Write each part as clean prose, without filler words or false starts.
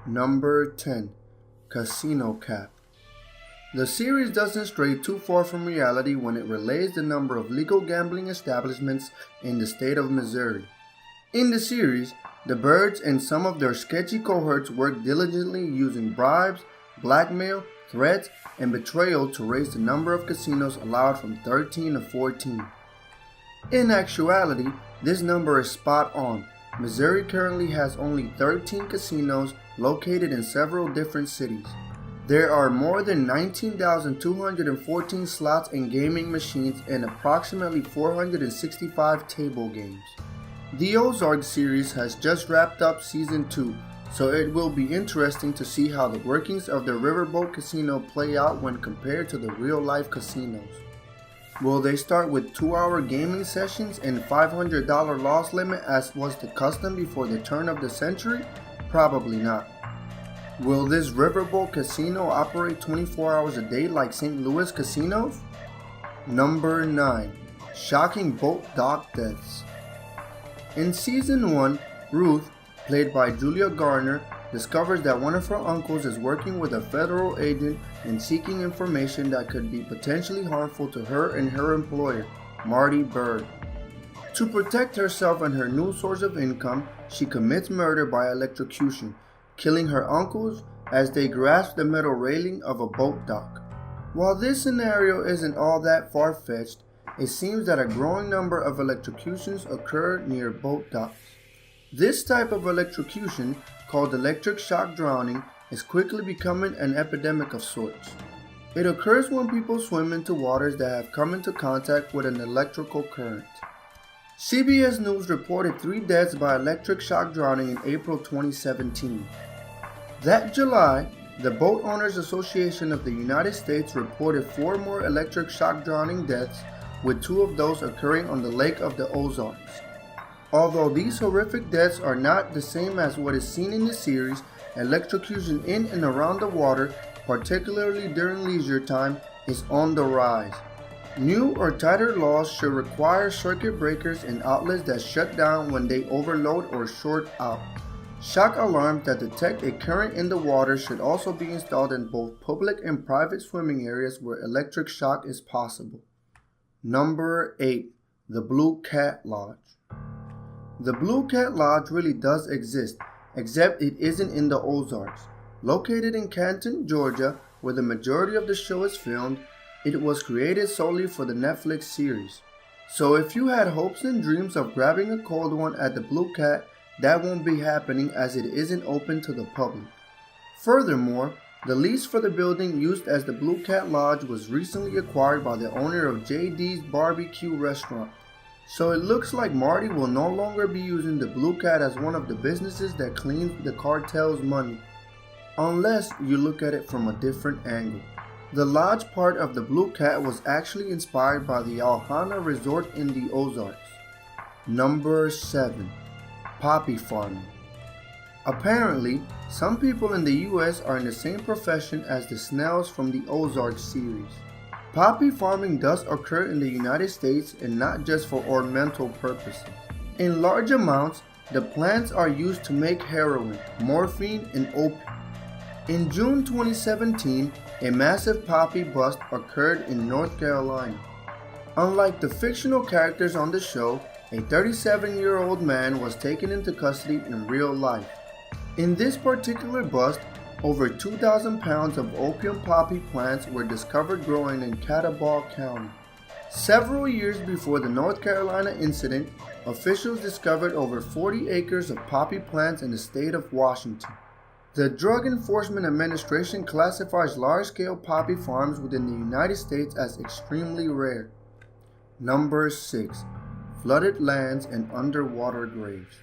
Number 10. Casino Cap. The series doesn't stray too far from reality when it relays the number of legal gambling establishments in the state of Missouri. In the series, the Byrdes and some of their sketchy cohorts work diligently using bribes, blackmail, threats, and betrayal to raise the number of casinos allowed from 13 to 14. In actuality, this number is spot on. Missouri currently has only 13 casinos located in several different cities. There are more than 19,214 slots and gaming machines and approximately 465 table games. The Ozark series has just wrapped up Season 2, so it will be interesting to see how the workings of the Riverboat Casino play out when compared to the real-life casinos. Will they start with 2-hour gaming sessions and $500 loss limit as was the custom before the turn of the century? Probably not. Will this Riverboat Casino operate 24 hours a day like St. Louis casinos? Number 9. Shocking boat dock deaths. In Season 1, Ruth, played by Julia Garner, discovers that one of her uncles is working with a federal agent and seeking information that could be potentially harmful to her and her employer, Marty Byrde. To protect herself and her new source of income, she commits murder by electrocution, killing her uncles as they grasp the metal railing of a boat dock. While this scenario isn't all that far-fetched, it seems that a growing number of electrocutions occur near boat docks. This type of electrocution, called electric shock drowning, is quickly becoming an epidemic of sorts. It occurs when people swim into waters that have come into contact with an electrical current. CBS News reported 3 deaths by electric shock drowning in April 2017. That July, the Boat Owners Association of the United States reported 4 more electric shock drowning deaths, with 2 of those occurring on the lake of the Ozarks. Although these horrific deaths are not the same as what is seen in the series, electrocution in and around the water, particularly during leisure time, is on the rise. New or tighter laws should require circuit breakers and outlets that shut down when they overload or short out. Shock alarms that detect a current in the water should also be installed in both public and private swimming areas where electric shock is possible. Number 8. The Blue Cat Lodge. The Blue Cat Lodge really does exist, except it isn't in the Ozarks. Located in Canton, Georgia, where the majority of the show is filmed, it was created solely for the Netflix series. So if you had hopes and dreams of grabbing a cold one at the Blue Cat, that won't be happening as it isn't open to the public. Furthermore, the lease for the building used as the Blue Cat Lodge was recently acquired by the owner of JD's Barbecue Restaurant. So it looks like Marty will no longer be using the Blue Cat as one of the businesses that cleans the cartel's money. Unless you look at it from a different angle. The lodge part of the Blue Cat was actually inspired by the Alhana Resort in the Ozarks. Number 7. Poppy farming. Apparently, some people in the US are in the same profession as the Snells from the Ozark series. Poppy farming does occur in the United States and not just for ornamental purposes. In large amounts, the plants are used to make heroin, morphine, and opium. In June 2017, a massive poppy bust occurred in North Carolina. Unlike the fictional characters on the show, a 37-year-old man was taken into custody in real life. In this particular bust, over 2,000 pounds of opium poppy plants were discovered growing in Catawba County. Several years before the North Carolina incident, officials discovered over 40 acres of poppy plants in the state of Washington. The Drug Enforcement Administration classifies large-scale poppy farms within the United States as extremely rare. Number 6. Flooded lands and underwater graves.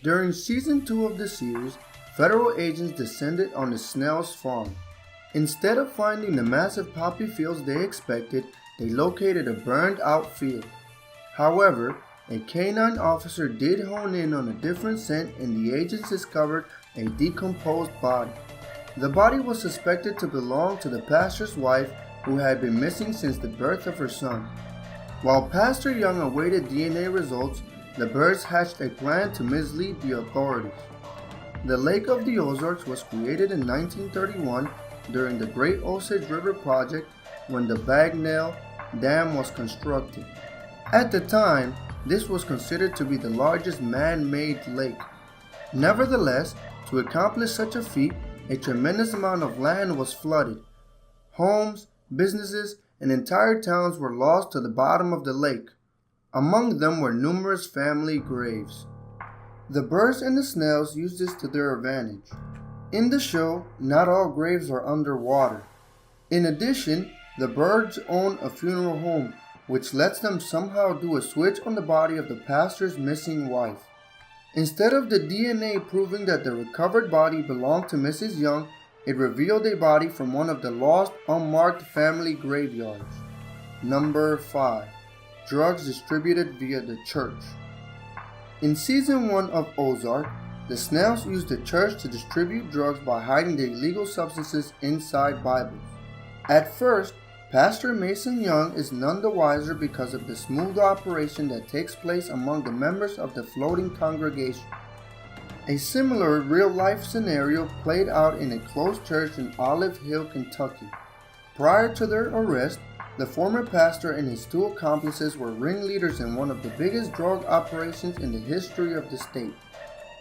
During Season 2 of the series, federal agents descended on the Snell's farm. Instead of finding the massive poppy fields they expected, they located a burned-out field. However, a canine officer did hone in on a different scent and the agents discovered a decomposed body. The body was suspected to belong to the pastor's wife who had been missing since the birth of her son. While Pastor Young awaited DNA results, the Byrdes hatched a plan to mislead the authorities. The Lake of the Ozarks was created in 1931 during the Great Osage River Project when the Bagnell Dam was constructed. At the time, this was considered to be the largest man-made lake. Nevertheless, to accomplish such a feat, a tremendous amount of land was flooded. Homes, businesses, and entire towns were lost to the bottom of the lake. Among them were numerous family graves. The Byrdes and the Snells used this to their advantage. In the show, not all graves are underwater. In addition, the Byrdes own a funeral home, which lets them somehow do a switch on the body of the pastor's missing wife. Instead of the DNA proving that the recovered body belonged to Mrs. Young, it revealed a body from one of the lost, unmarked family graveyards. Number 5. Drugs distributed via the church. In Season 1 of Ozark, the Snells used the church to distribute drugs by hiding the illegal substances inside Bibles. At first, Pastor Mason Young is none the wiser because of the smooth operation that takes place among the members of the floating congregation. A similar real-life scenario played out in a closed church in Olive Hill, Kentucky. Prior to their arrest, the former pastor and his 2 accomplices were ringleaders in one of the biggest drug operations in the history of the state.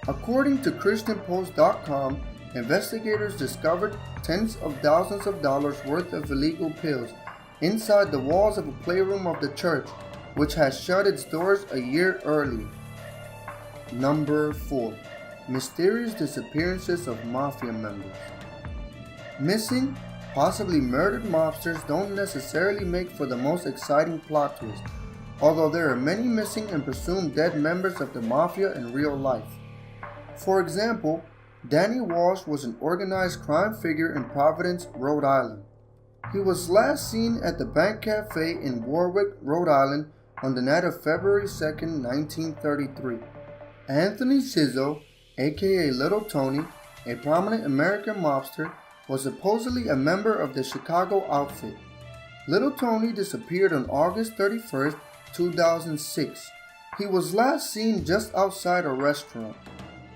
According to ChristianPost.com, investigators discovered tens of thousands of dollars worth of illegal pills inside the walls of a playroom of the church, which had shut its doors a year earlier. Number 4. Mysterious disappearances of mafia members. Missing, possibly murdered mobsters don't necessarily make for the most exciting plot twist, although there are many missing and presumed dead members of the mafia in real life. For example, Danny Walsh was an organized crime figure in Providence, Rhode Island. He was last seen at the Bank Cafe in Warwick, Rhode Island on the night of February 2, 1933. Anthony Sizzo, aka Little Tony, a prominent American mobster, was supposedly a member of the Chicago outfit. Little Tony disappeared on August 31, 2006. He was last seen just outside a restaurant.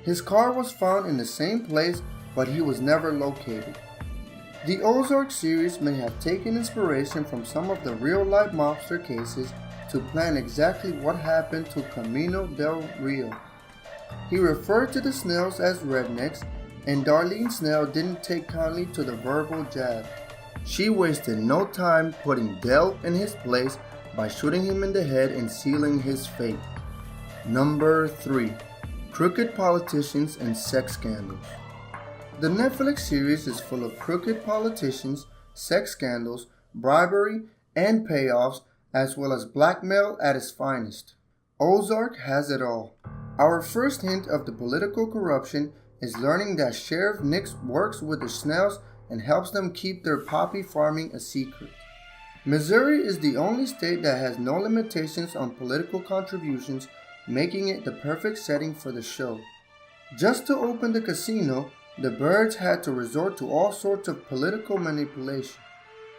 His car was found in the same place, but he was never located. The Ozark series may have taken inspiration from some of the real-life mobster cases to plan exactly what happened to Camino del Rio. He referred to the Snells as rednecks, and Darlene Snell didn't take kindly to the verbal jab. She wasted no time putting Del in his place by shooting him in the head and sealing his fate. Number 3. Crooked politicians and sex scandals. The Netflix series is full of crooked politicians, sex scandals, bribery, and payoffs, as well as blackmail at its finest. Ozark has it all. Our first hint of the political corruption is learning that Sheriff Nix works with the Snells and helps them keep their poppy farming a secret. Missouri is the only state that has no limitations on political contributions, making it the perfect setting for the show. Just to open the casino, the Byrdes had to resort to all sorts of political manipulation.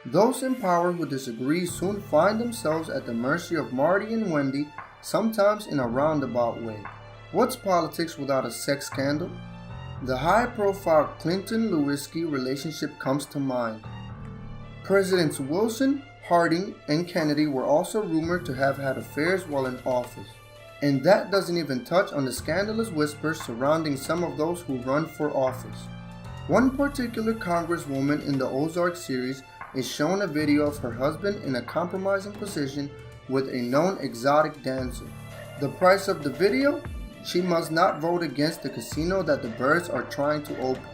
Those in power who disagree soon find themselves at the mercy of Marty and Wendy, sometimes in a roundabout way. What's politics without a sex scandal? The high-profile Clinton-Lewinsky relationship comes to mind. Presidents Wilson, Harding, and Kennedy were also rumored to have had affairs while in office. And that doesn't even touch on the scandalous whispers surrounding some of those who run for office. One particular congresswoman in the Ozark series is shown a video of her husband in a compromising position with a known exotic dancer. The price of the video? She must not vote against the casino that the Byrdes are trying to open.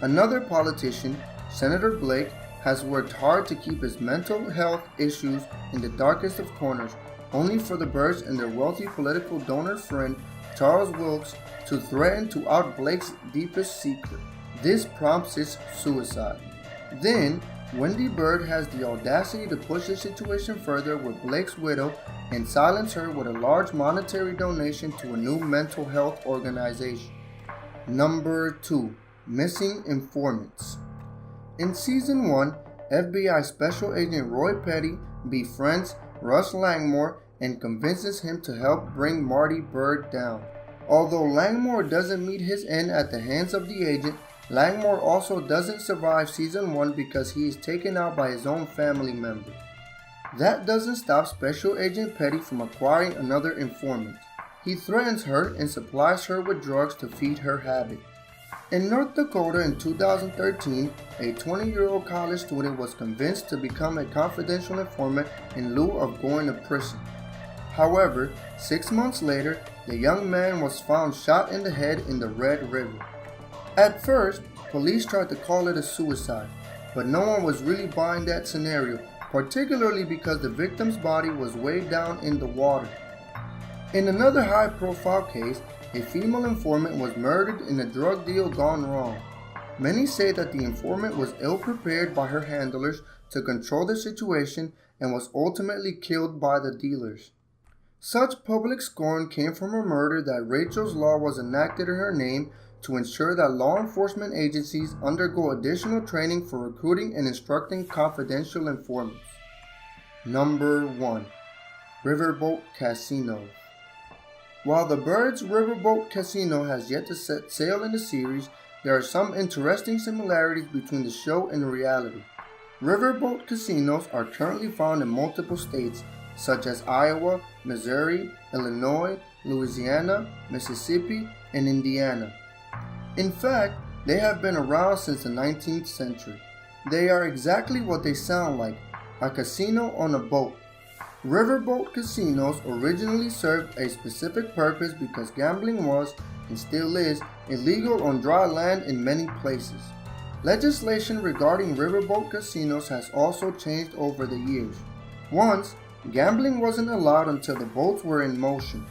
Another politician, Senator Blake, has worked hard to keep his mental health issues in the darkest of corners, only for the Byrdes and their wealthy political donor friend, Charles Wilkes, to threaten to out Blake's deepest secret. This prompts his suicide. Then, Wendy Byrde has the audacity to push the situation further with Blake's widow and silence her with a large monetary donation to a new mental health organization. Number 2. Missing informants. In Season 1, FBI Special Agent Roy Petty befriends Russ Langmore and convinces him to help bring Marty Byrde down. Although Langmore doesn't meet his end at the hands of the agent, Langmore also doesn't survive Season 1 because he is taken out by his own family member. That doesn't stop Special Agent Petty from acquiring another informant. He threatens her and supplies her with drugs to feed her habit. In North Dakota in 2013, a 20-year-old college student was convinced to become a confidential informant in lieu of going to prison. However, 6 months later, the young man was found shot in the head in the Red River. At first, police tried to call it a suicide, but no one was really buying that scenario, particularly because the victim's body was way down in the water. In another high-profile case, a female informant was murdered in a drug deal gone wrong. Many say that the informant was ill-prepared by her handlers to control the situation and was ultimately killed by the dealers. Such public scorn came from a murder that Rachel's Law was enacted in her name to ensure that law enforcement agencies undergo additional training for recruiting and instructing confidential informants. Number 1. Riverboat Casino. While the Byrdes Riverboat Casino has yet to set sail in the series, there are some interesting similarities between the show and reality. Riverboat casinos are currently found in multiple states, such as Iowa, Missouri, Illinois, Louisiana, Mississippi, and Indiana. In fact, they have been around since the 19th century. They are exactly what they sound like, a casino on a boat. Riverboat casinos originally served a specific purpose because gambling was, and still is, illegal on dry land in many places. Legislation regarding riverboat casinos has also changed over the years. Once, gambling wasn't allowed until the boats were in motion,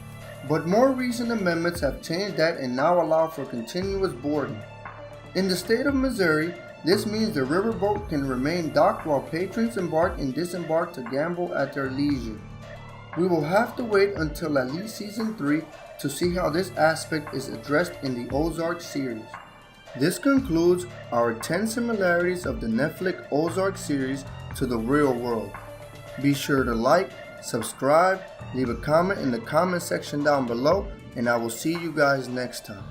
but more recent amendments have changed that and now allow for continuous boarding. In the state of Missouri, this means the riverboat can remain docked while patrons embark and disembark to gamble at their leisure. We will have to wait until at least Season 3 to see how this aspect is addressed in the Ozark series. This concludes our 10 similarities of the Netflix Ozark series to the real world. Be sure to like, subscribe, leave a comment in the comment section down below, and I will see you guys next time.